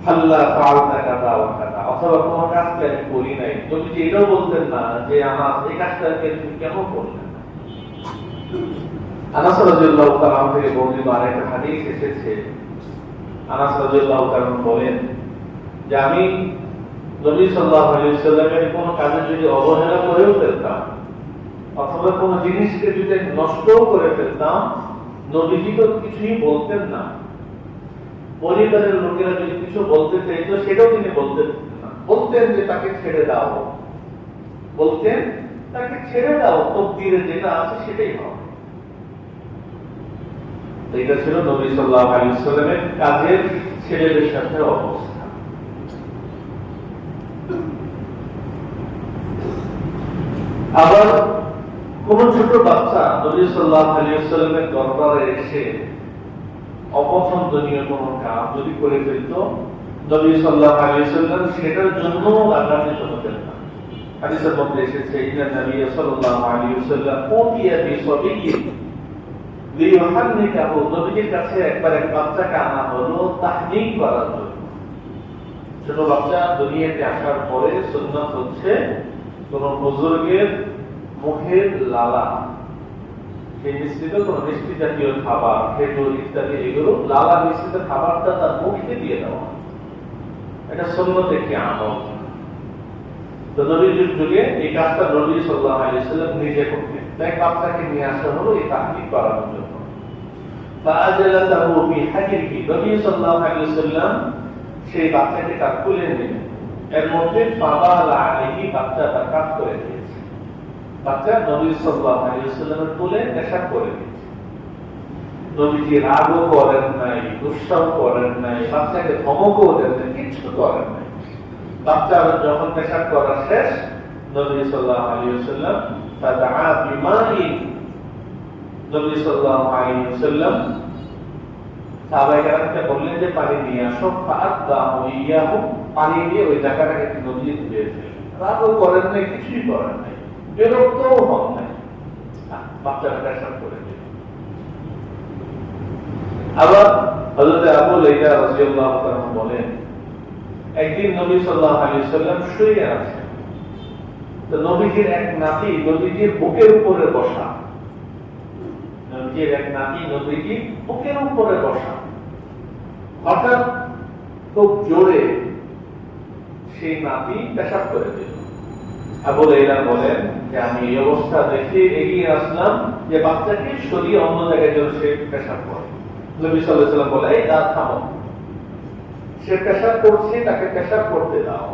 হাল্লা ফাআলতা কাযা ওয়া কাযা, অথবা কোন কাজটা আমি করি নাই, নবীজি এটাও বলতেন না যে আনাস এই কাজটা তুমি কেন করলে না। আনাস রাদিয়াল্লাহু তাআলা থেকে বর্ণিত আরেকটা হাদিস এসেছে, আনাস রাদিয়াল্লাহু তাআলা বলেন যে আমি নবী সাল্লাল্লাহু আলাইহি ওয়াসাল্লামের কোন কাজে যদি অবহেলা করেও ফেলতাম অথবা কোন জিনিসকে যদি নষ্টও করে ফেলতাম, নবীজি তো কিছুই বলতেন না। পরিবারের লোকেরা যদি কিছু বলতে চাইতো সেটাও তিনি বলতেন না, বলতেন যে তাকে ছেড়ে দাও, বলতেন তাকে ছেড়ে দাও, তকদীরে যেটা আছে সেটাই হবে। এটা ছিল নবী সাল্লাল্লাহু আলাইহি ওয়াসাল্লামের কাজের ছেলেদের সাথে অবস্থা। আবার কোন ছোট বাচ্চা নবী সাল্লাল্লাহু আলাইহি ওয়াসাল্লামের দরবারে এসে অপছন্দনীয় কোন কাজ যদি করে ফেলত, নবী সাল্লাল্লাহু আলাইহি ওয়াসাল্লাম সেটার জন্য রাগান্বিত হতেন না। হাদিসের মধ্যে এসেছে ইন্না নবী সাল্লাল্লাহু আলাইহি ওয়াসাল্লাম উতিয়া বিসাবিয়্যিন লিইউহান্নিকাহু, নবীর কাছে একবার এক বাচ্চাকে আনা হলো তাহনিক করার জন্য। ছোট বাচ্চা দুনিয়াতে আসার পরে সুন্নাত হচ্ছে কোন বুজুর্গের মুখের লালা, সেই মিশ্রিত কোন মিষ্টি জাতীয় খাবার, খেজুর ইত্যাদি এগুলো লালা মিশ্রিত খাবারটা তার মুখে দিয়ে দেওয়া, এটা সুন্নত একটি আমল। তো নবীর যুগে এই কাজটা নবী সাল্লাল্লাহু আলাইহি ওয়াসাল্লাম নিজে করতেন, তাই বাচ্চাকে নিয়ে আসা হলো এই তাহনিক করানোর জন্য। ফাআজালাতাহু ফি হাজরিহি, নবী সাল্লাল্লাহু আলাইহি ওয়াসাল্লাম সেই বাচ্চাকে তার কোলে নিলেন, এর মধ্যে ফাবালা আলাইহি, বাচ্চা তার কাজ করে দিয়েছে, বাচ্চা নবী সাল্লাল্লাহু আলাইহি ওয়াসাল্লামের কোলে পেশাব করে দিয়েছে। নবীজি রাগও করেন নাই, গুসাও করেন নাই, বাচ্চাকে ধমকও দেন নাই, কিছু করেন নাই। বাচ্চা যখন পেশাব করা শেষ, নবী সাল্লাল্লাহু আলাইহি ওয়াসাল্লাম ফাদাআ বিমাইন, নবী সাল্লাল্লাহু আলাইহি ওয়াসাল্লাম সাহাবায়ে-কেরামকে বললেন যে পানি নিয়ে আসো, ফাআদাহু ইয়াহু, পানি দিয়ে ওই জায়গাটাকে নবী ধুয়ে দিলেন। রাগও করেন নাই, কিছুই করেন নাই, বিরক্তও হন নাই, বাচ্চারা পেশাব করে দিল। আবার হযরত আবু লাইলা রাদিয়াল্লাহু তাআলা বলেন একদিন নবী সাল্লাল্লাহু আলাইহি ওয়াসাল্লাম শুয়ে আছেন, তো নবীজির এক নাতি নবীজির বুকের উপরে বসা, নবীজির এক নাতি নবীজির বুকের উপরে বসা, হঠাৎ খুব জোরে সেই নাতি পেশাব করে দিল। আবু লাইলা বলেন যে আমি এই অবস্থা দেখে এগিয়ে আসলাম যে বাচ্চাকে সরিয়ে অন্য জায়গায় যেন সে পেশাব করে। নবী সাল্লাল্লাহু আলাইহি ওয়াসাল্লাম বলে, এই দাঁত থামো, সে পেশাব করছে, তাকে পেশাব করতে দাও।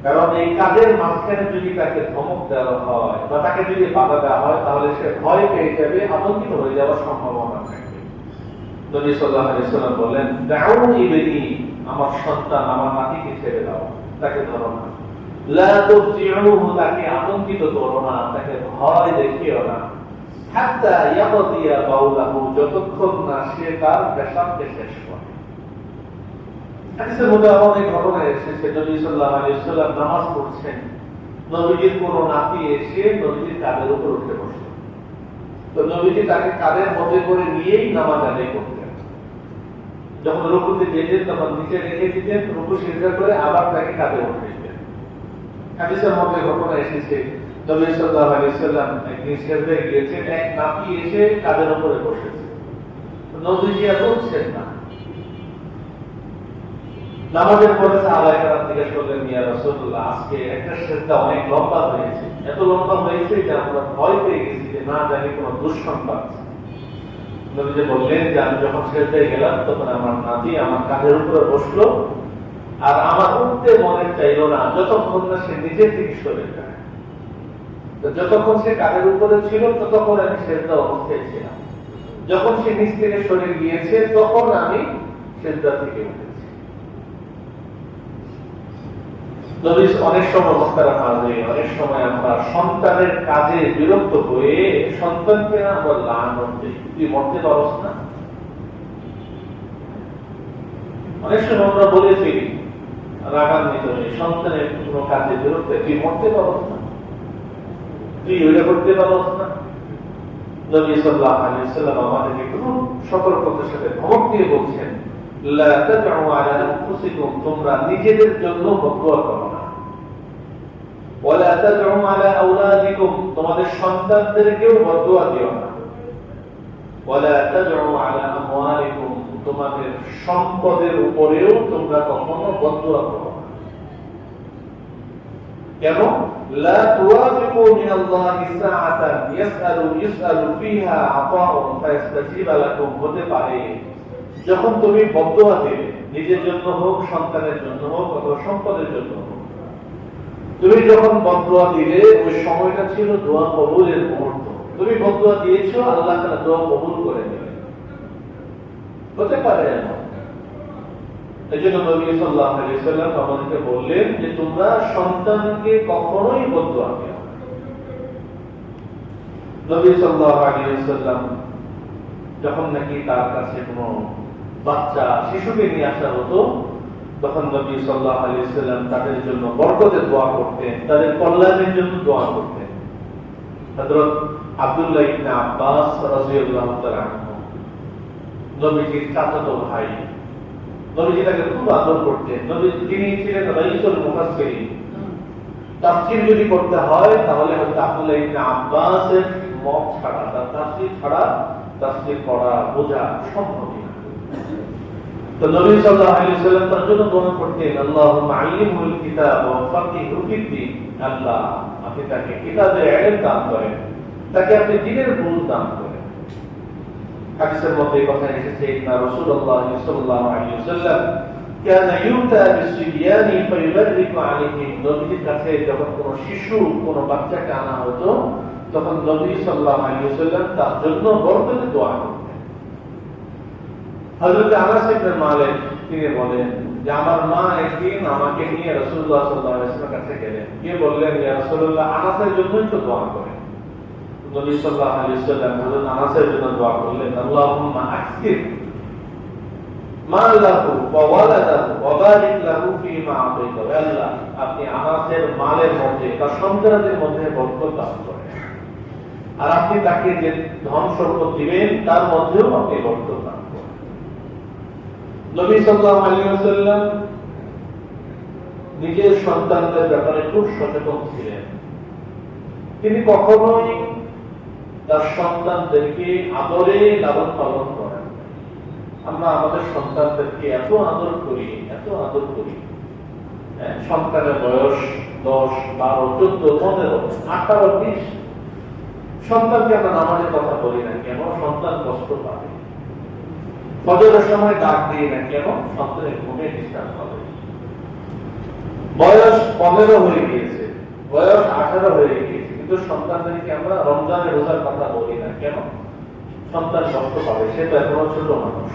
কারণ এই কাজের মাঝখানে যদি তাকে ধমক দেওয়া হয় বা তাকে যদি বাধা দেওয়া হয়, তাহলে সে ভয় পেয়ে যাবে, আতঙ্কিত হয়ে যাওয়ার সম্ভাবনা থাকবে। নবী সাল্লাল্লাহু আলাইহি ওয়াসাল্লাম বলেন, দাউনি ইবনি, আমার সন্তান, আমার নাতিকে ছেড়ে দাও, তাকে ধরো না। লা তুফজিউহু, তাকে আতঙ্কিত করো না, তাকে ভয় দেখিও না। হাত্তা ইয়াকদিয়া বাউলাহু, যতক্ষণ না সে তার পেশাবকে শেষ করে। হাদিসের মধ্যে অনেক ঘটনা এসেছে, নবী সাল্লাল্লাহু আলাইহি ওয়াসাল্লাম নামাজ পড়ছেন, নবীজির কোন নাতি এসে নবীজির কাঁধের উপর উঠে বসল, তো নবীজি তাকে কাঁধের মধ্যে করে নিয়েই নামাজ আদায় করতেন। যখন রুকুতে যেতেন তখন নিচে রেখে দিতেন, রুকু সিজদা করে আবার তাকে কাঁধে উঠে দিতেন। হাদিসের মধ্যে ঘটনা এসেছে, নবী সাল্লাল্লাহু আলাইহি ওয়াসাল্লাম একদিন সিজদায় গিয়েছেন, এক নাতি এসে কাঁধের উপরে বসেছে, নবীজি আর উঠছেন না। নামাজের পরে সাহাবায়ে-কেরাম জিজ্ঞেস করলেন, ইয়া রাসূলুল্লাহ, আজকে একটা সিজদা অনেক লম্বা হয়েছে, এত লম্বা হয়েছে যে আমরা ভয় পেয়ে গেছি যে না জানি কোনো দুঃসংবাদ। নবীজি বললেন যে আমি যখন সিজদায় গেলাম তখন আমার নাতি আমার কাঁধের উপরে বসলো, আর আমার উঠতে মনে চাইলো না যতক্ষণ না সে নিজে থেকে সরে যায়। যতক্ষণ সে কাঁধের উপরে ছিল ততক্ষণ আমি সেজদা অবস্থায় ছিলাম, যখন সে নিচ থেকে সরে গিয়েছে তখন আমি সেজদা থেকে উঠেছি। অনেক সময় বক্তারা মাঝে অনেক সময় আমরা সন্তানের কাজে বিরক্ত হয়ে সন্তানকে আমরা লানত দিই, তুই মরতে পারস না। অনেক সময় আমরা বলেছি রাগান্বিত হয়ে সন্তানের কোনো কাজে বিরক্ত, তুই মরতে পারস না, তুই ওইটা করতে পারস না। নবী সাল্লাল্লাহু আলাইহি ওয়াসাল্লাম আমাদেরকে খুব সতর্কতার সাথে ধমক দিয়ে বলছেন, লা তাদউ আলা আনফুসিকুম, তোমরা নিজেদের জন্য বদদুয়া করো না। ওয়ালা তাদউ আলা আওলাদিকুম, তোমাদের সন্তানদেরকেও বদদুয়া দিও না। ওয়ালা তাদউ আলা আমওয়ালিকুম, তোমাদের সম্পদের উপরেও তোমরা কখনো বদদুয়া করো না। কেন? লা তুওয়াফিকু মিনাল্লাহি সাআতান ইসআলু ফিহা আতাউন ফায়াস্তাজিবা লাকুম, হতে পারে যখন তুমি বদদুয়া দিবে, নিজের জন্য হোক, সন্তানের জন্য হোক, অথবা সম্পদের জন্য হোক, তুমি যখন বদদুয়া দিলে ওই সময়টা ছিল দোয়া কবুলের মুহূর্ত, তুমি বদদুয়া দিয়েছো, আল্লাহ তাআলা দোয়া কবুল করে নেবেন, হতে পারে এমন। এজন্য নবী সাল্লাল্লাহু আলাইহি ওয়াসাল্লাম আমাদেরকে বললেন যে তোমরা সন্তানকে কখনোই বদদুয়া দিও না। নবী সাল্লাল্লাহু আলাইহি ওয়াসাল্লাম যখন নাকি তার কাছে কোনো বাচ্চা শিশুকে নিয়ে আসা হতো, তখন নবী সাল্লাল্লাহু আলাইহি ওয়াসাল্লাম তাদের জন্য বরকতের দোয়া করতেন, তাদের কল্যাণের জন্য দোয়া করতেন। হযরত আব্দুল্লাহ ইবনে আব্বাস রাদিয়াল্লাহু তাআলা আনহু, নবীজির চাচাতো ভাই, নবীজি তাকে খুব আদর করতেন। তিনি ছিলেন রাইসুল মুফাসসিরিন, তাফসীর যদি করতে হয় তাহলে হযরত আব্দুল্লাহ ইবনে আব্বাসের মত ছাড়া, তার তাফসীর ছাড়া তাফসীর পড়া বোঝা সম্ভব না। তো নবী সাল্লাল্লাহু আলাইহি ওয়াসাল্লাম তার জন্য দোয়া করতেন, আল্লাহুম্মা আল্লিমহুল কিতাব ওয়া ফাকিহহু ফিদ্দীন, আল্লাহ আপনি তাকে কিতাবের ইলম দান করেন, তাকে আপনি দ্বীনের বুঝ দান করেন। হাদিসের মধ্যে এই কথা এসেছে, ইন্না রাসূলুল্লাহ সাল্লাল্লাহু আলাইহি ওয়াসাল্লাম কানা ইউতা বিসিবিয়ানি ফায়ুবাররিকু আলাইহিম, নবীর কাছে যখন কোনো শিশু, কোনো বাচ্চাকে আনা হতো, তখন নবী সাল্লাল্লাহু আলাইহি ওয়াসাল্লাম তার জন্য বরকতের দোয়া করতেন। হযরত আনাস ইবনে মালিক তিনি বলেন যে আমার মা একদিন আমাকে নিয়ে রাসূলুল্লাহ সাল্লাল্লাহু আলাইহি ওয়াসাল্লামের কাছে গেলেন, গিয়ে বললেন, ইয়া রাসূলুল্লাহ, আনাসের জন্যই তো দোয়া করেন। নবী সাল্লাল্লাহু আলাইহি ওয়াসাল্লাম হযরত আনাসের জন্য দোয়া করলেন, আল্লাহুম্মা আকসির মালাহু ওয়া ওয়ালাদাহু ওয়া বারিক লাহু ফীমা আতাইতা, আল্লাহ আপনি আনাসের মালের মধ্যে, তার সন্তানদের মধ্যে বরকত দান করেন, আর আপনি তাকে যে ধন সম্পদ দিবেন তার মধ্যেও আপনি বরকত দান করেন। নবী সাল্লাল্লাহু আলাইহি ওয়াসাল্লাম নিজের সন্তানদের ব্যাপারে খুব সচেতন ছিলেন। তিনি কখনোই তার সন্তানদেরকে আদরে লালন পালন করেন। আমরা আমাদের সন্তানদেরকে এত আদর করি, এত আদর করি, সন্তানের বয়স 10, 12, 14, 15, 18, 20, সন্তানকে আমরা নামাজের কথা বলি না কেন? সন্তান কষ্ট পাবে। ফজরের সময় ডাক দিই না কেন? সন্তানের ঘুমে ডিস্টার্ব হবে। বয়স 15 হয়ে গিয়েছে, বয়স 18 হয়ে গিয়েছে, কিন্তু সন্তানদেরকে আমরা রমজানের রোজার কথা বলি না কেন? সন্তান কষ্ট পাবে, সে তো এখনো ছোট মানুষ।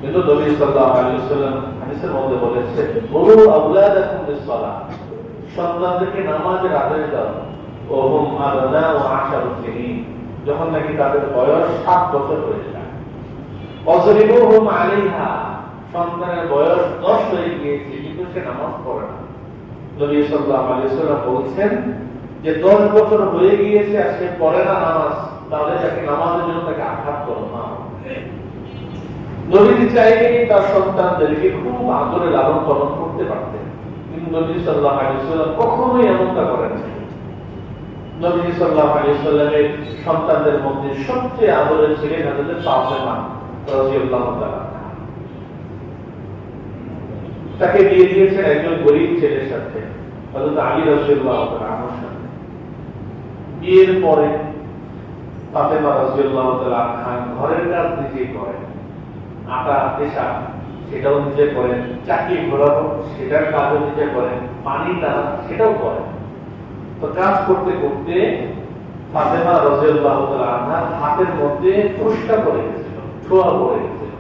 কিন্তু নবী সাল্লাল্লাহু আলাইহি ওয়াসাল্লাম হাদিসের মধ্যে বলেছেন, মুরু আওলাদাকুম বিস-সালাহ, সন্তানদেরকে নামাজের আদেশ দাও, ওয়া হুম আবনা ওয়া আশারু সিনিন, যখন নাকি তাদের বয়স 7 বছর হয়ে যায়। ওয়াজরিবুহুম আলাইহা, সন্তানের বয়স 10 হয়ে গিয়েছে কিন্তু সে নামাজ পড়ে না। নবী সাল্লাল্লাহু আলাইহি ওয়াসাল্লাম বলেছেন যে 10 বছর হয়ে গিয়েছে আর সে পড়ে না নামাজ, তাহলে তাকে নামাজের জন্য তাকে আঘাত করো না। নবী চাইলে তার সন্তানদেরকে খুব আদরে লালন পালন করতে পারতেন, কিন্তু নবী সাল্লাল্লাহু আলাইহি ওয়াসাল্লাম কখনোই এমনটা করেন না। নবী সাল্লাল্লাহু আলাইহি ওয়াসাল্লামের সন্তানদের মধ্যে সবচেয়ে আদরের ছিলেন হযরত ফাতেমা রাদিয়াল্লাহু তাআলা। তাকে বিয়ে দিয়েছেন একজন গরীব ছেলের সাথে, হযরত আলী রাদিয়াল্লাহু তাআলার সাথে। বিয়ের পরে ফাতেমা রাদিয়াল্লাহু তাআলা ঘরের কাজ নিজেই করেন, আটা পেশা সেটাও নিজে করেন, চাকি ঘোরানো সেটার কাজও নিজে করেন, পানি টানা সেটাও করেন। তো কাজ করতে করতে ফাতেমা রাদিয়াল্লাহু তাআলা আনহার হাতের মধ্যে ফোসকা পড়ে গেছিল, ছোঁয়া পড়ে গেছিল,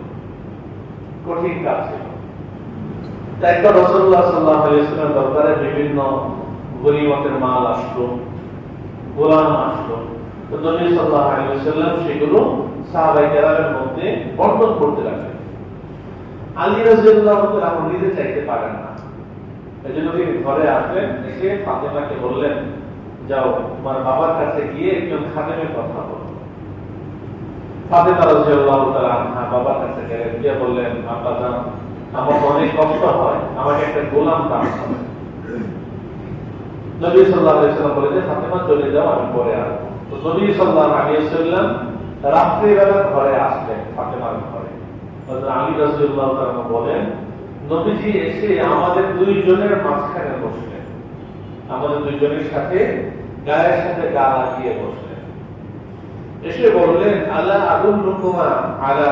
কঠিন কাজ ছিল। একবার রাসূলুল্লাহ সাল্লাল্লাহু আলাইহি ওয়াসাল্লাম দরবারে বিভিন্ন গনিমতের মাল আসলো, গোলাম আসলো। তো নবী সাল্লাল্লাহু আলাইহি ওয়াসাল্লাম সেগুলো সাহাবায়ে কেরামের মধ্যে বন্টন করতে লাগলেন। আলী রাদিয়াল্লাহু তাআলা নিজে চাইতে পারেন না, এজন্য তিনি ঘরে আসলেন, এসে ফাতেমাকে বললেন, যাও তোমার বাবার কাছে গিয়ে একজন খাদেমের কথা বলো। ফাতেমা রাদিয়াল্লাহু তাআলা আনহা বাবার কাছে গেলেন, গিয়ে বললেন, আব্বা জান, আমার অনেক কষ্ট হয়, আমাকে একটা গোলাম দান করেন। নবী সাল্লাল্লাহু আলাইহি ওয়াসাল্লাম বলেন, ফাতেমা চলে যাও, আমি পরে আসবো। তো নবী সাল্লাল্লাহু আলাইহি ওয়াসাল্লাম রাত্রি বেলা ঘরে আসলেন, ফাতেমার ঘরে। হযরত আলী রাদিয়াল্লাহু তাআলা বলেন, নবীজি এসে আমাদের দুইজনের মাঝখানে বসলেন, আমাদের দুইজনের সাথে গায়ের সাথে গা লাগিয়ে বসলেন। এসে বললেন, আলা আদুল্লুকুমা আলা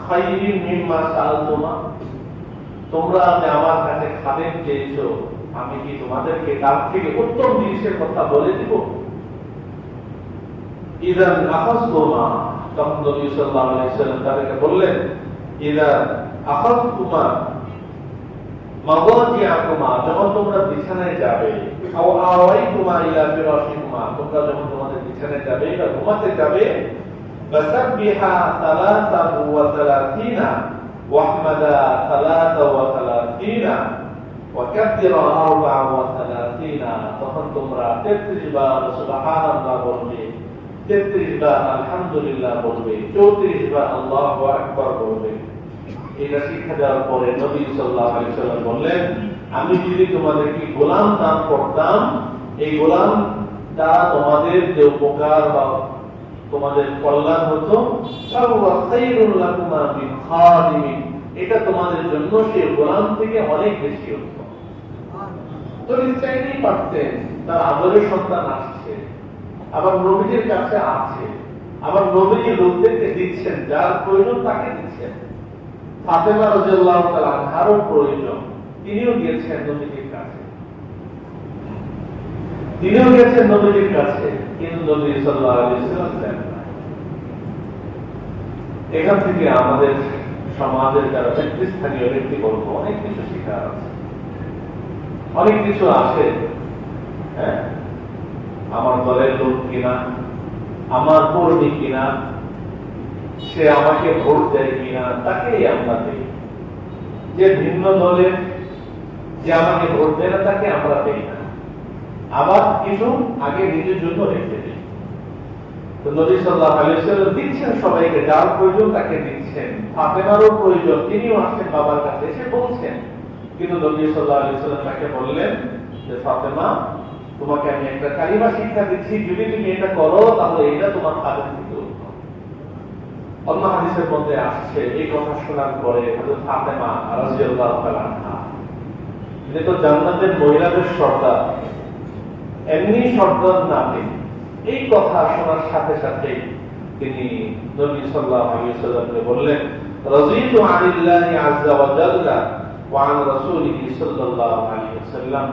খাইরিন মিম্মা সাআলতুমা, তোমরা যে আমার কাছে খাদেম চেয়েছো, আমি কি তোমাদেরকে তার থেকে উত্তম জিনিসের কথা বলে দিব? ইদান আখাযতুমা, তখন নবী সাল্লাল্লাহু আলাইহি ওয়াসাল্লাম তাদেরকে বললেন, ইদান আখাযতুমা মাওয়াজিআকুমা, যখন তোমরা বিছানায় যাবে, আও আওয়াইতুমা ইলা ফিরাশিকুমা, তোমরা যখন তোমাদের বিছানায় যাবে বা ঘুমাতে যাবে, ফাসাব্বিহা 33 ওয়াহমাদা 33 ওয়াকাব্বিরা 34, তখন তোমরা 33 বার সুবহানাল্লাহ বলবে, 33 বার আলহামদুলিল্লাহ বলবে, 34 বার আল্লাহু আকবার বলবে। এটা শিক্ষা দেওয়ার পরে নবী সাল্লাল্লাহু আলাইহি ওয়াসাল্লাম বললেন, আমি যদি তোমাদেরকে গোলাম দান করতাম, এই গোলাম দ্বারা তোমাদের যে উপকার বা তোমাদের কল্যাণ হতো, এটা তোমাদের জন্য সেই গোলাম থেকে অনেক বেশি হতো। তুমি চাইলেই পারতেন, তার আদরের সন্তান আসছে, আবার নবীজির কাছে আছে, আবার নবীজি লোকদেরকে দিচ্ছেন, যার প্রয়োজন তাকে দিচ্ছেন। ফাতেমা রাদিয়াল্লাহু তাআলা আনহারও প্রয়োজন, তিনিও গিয়েছেন নবীজির কাছে, কিন্তু নবী সাল্লাল্লাহু আলাইহি ওয়াসাল্লাম দেন না। এখান থেকে আমাদের সমাজের যারা ব্যক্তিস্থানীয় ব্যক্তিবর্গ অনেক কিছু শেখার আছে, অনেক কিছু আছে। হ্যাঁ, আমার দলের লোক কিনা, আমার কর্মী কিনা, সে আমাকে ভোট দেয় কিনা, তাকেই আমরা দেই। যে ভিন্ন দলের, যে আমাকে ভোট দেয় না, তাকে আমরা দেই না। আবার কিছু আগে নিজের জন্য রেখে দিই। তো নবী সাল্লাল্লাহু আলাইহি ওয়াসাল্লাম দিচ্ছেন সবাইকে, যার প্রয়োজন তাকে দিচ্ছেন। ফাতেমারও প্রয়োজন, তিনিও আসছেন বাবার কাছে, এসে বলছেন, কিন্তু নবী সাল্লাল্লাহু আলাইহি ওয়াসাল্লাম তাকে বললেন যে, ফাতেমা, তোমাকে আমি একটা কালিমা শিক্ষা দিচ্ছি, যদি তুমি এটা করো তাহলে এটা তোমার খাদেম থেকে উত্তম। অন্য হাদিসের মধ্যে আসছে, এই কথা শোনার পরে হযরত ফাতেমা রাদিয়াল্লাহু তাআলা আনহা, যে তো জান্নাতের মহিলাদের সর্দার, এমনি সর্দার নামে, এই কথা শোনার সাথে সাথে তিনি নবী সাল্লাল্লাহু আলাইহি ওয়াসাল্লামকে বললেন, রাযীতু আনিল্লাহি আযজা ওয়া জাল্লা ওয়া আন রাসূলিহি সাল্লাল্লাহু আলাইহি ওয়াসাল্লাম,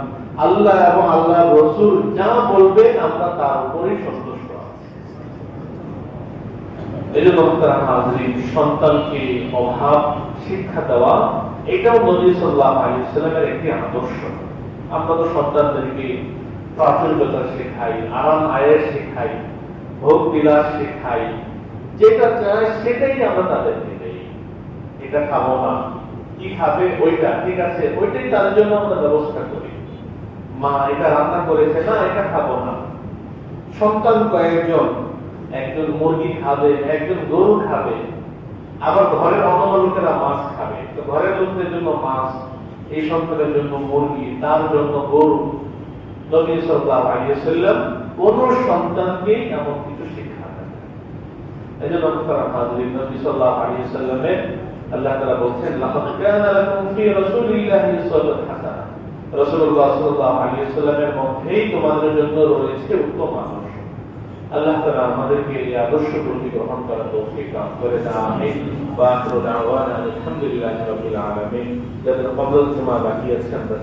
আল্লাহ এবং আল্লাহর রাসূল যা বলবেন আমরা তার উপরেই সন্তুষ্ট আছি। এজন্য হাজরিন, সন্তানকে অভাব শিক্ষা দেওয়া, এটাও নবী সাল্লাল্লাহু আলাইহি ওয়াসাল্লামের একটি আদর্শ। আমরা তো সন্তানদেরকে প্রাচুর্যতা শেখাই, আরাম আয়ের শেখাই, ভোগ বিলাস শেখাই, যেটা চায় সেটাই আমরা তাদেরকে দেই। এটা খাবো না, কি খাবে ওইটা, ঠিক আছে, ওইটাই তাদের জন্য আমরা ব্যবস্থা করি। মা এটা রান্না করেছে, না এটা খাবো না। সন্তান কয়েকজন, একজন মুরগি খাবে, একজন গরু খাবে, আবার ঘরের অন্য লোকেরা মাছ খাবে। তো ঘরের লোকদের জন্য মাছ, এই সন্তানের জন্য মুরগি, তার জন্য গরু। নবী সাল্লাল্লাহু আলাইহি ওয়াসাল্লাম কোন সন্তানকেই এমন কিছু শিক্ষা দেন। এজন্য হাজরিন, নবী সাল্লাল্লাহু আলাইহি ওয়াসাল্লামের আল্লাহ তাআলা বলছেন, লাকাদ কানা লাকুম ফি রাসূলিল্লাহি উসওয়াতুন হাসানাহ, রাসূলুল্লাহ সাল্লাল্লাহু আলাইহি ওয়াসাল্লামের মধ্যেই তোমাদের জন্য রয়েছে উত্তম আদর্শ। আল্লাহ তাআলা আমাদেরকে এই আদর্শগুলি গ্রহণ করার তৌফিক দান করে দেন। আমিন। ওয়া আখিরু দাওয়ানা আলহামদুলিল্লাহি রাব্বিল আলামিন। যাদের কবুল জমা বাকি আছে আমরা